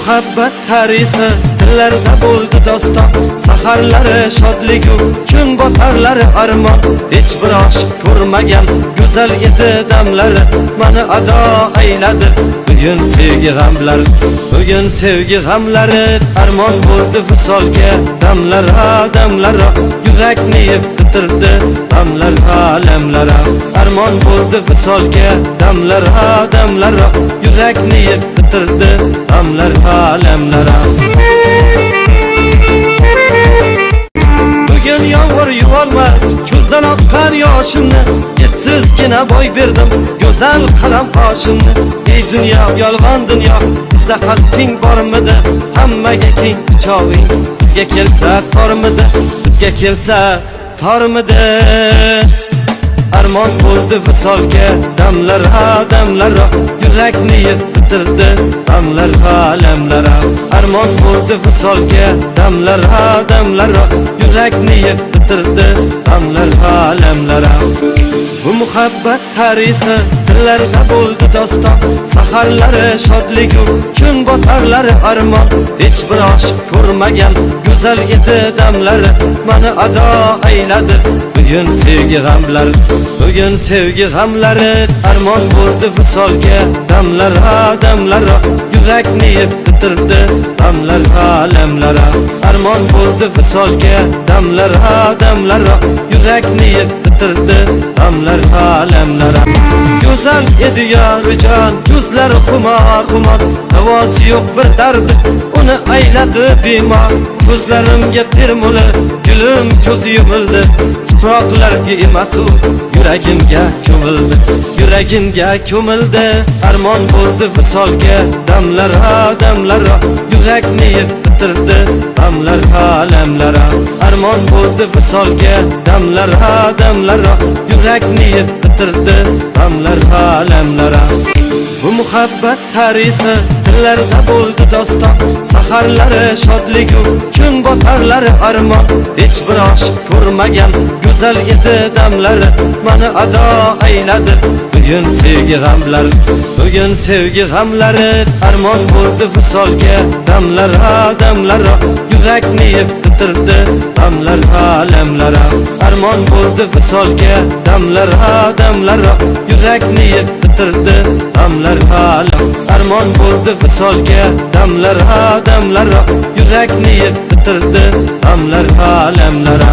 muhabbat tarifi dillarda bo'ldi doston, saharlari shodligu kun botarlari armon. Hech bir oshiq ko'rmagan go'zal edi damlari, mani ado ayladi bugun sevgi g'amlari. Bugun sevgi g'amlari armon bo'ldi visolga, damlara yurakni yeb bitirdi damlara alamlara. Armon bo'ldi visolga, damlara yurakni yeb bitirdi damlara alamlara. Bugun yomg'ir yuvolmas ko'zdan oqqan yoshimni, essizgina boy berdim go'zal qalam qoshimni. Ey dunyo, yolg'on dunyo, bizda qasding bormidi? Hammaga keng quchog'ing bizga kelsa tormidi? Bizga kelsa tormidi? Armon bo'ldi visolga, damlara yurakni yeb bitirdi damlara alamlara. Armon bo'ldi visolga, damlara yurakni yeb bitirdi damlara alamlara. Bu muhabbat tarifi dillarda bo'ldi doston, saharlari shodligu kun botarlari armon. Hech bir oshiq ko'rmagan go'zal edi damlari, mani ado ayladi bugun sevgi g'amlari. Bugun sevgi g'amlari armon bo'ldi visolga, damlara yurakni yeb bitirdi damlara alamlara. Armon bo'ldi visolga, damlara yurakni yeb bitirdi damlara alamlara. Go'zal edi yorijon, ko'zlari xumor, davosi yo'q bir dardi, uni ayladi bemor. Ko'zlarimga termuli, gulim ko'zi yumildi, tuproqlarga emas u yuragimga ko'mildi. Armon bo'ldi visolga, damlara yurakni yeb bitirdi damlara alamlara. Armon bo'ldi visolga, damlara yurakni yeb bitirdi damlara alamlara. Bu muhabbat tarifi dillarda bo'ldi doston, saharlari shodligu kun botarlari armon. Hech bir oshiq ko'rmagan go'zal edi damlari, mani ado ayladi bugun sevgi g'amlari. Bugun sevgi g'amlari armon bo'ldi visolga, damlara yurakni yeb bitirdi damlara alamlara. Armon bo'ldi visolga, damlara yurakni yeb bitirdi damlara alam. Armon bo'ldi visolga, damlara yurakni yeb bitirdi damlara alamlara.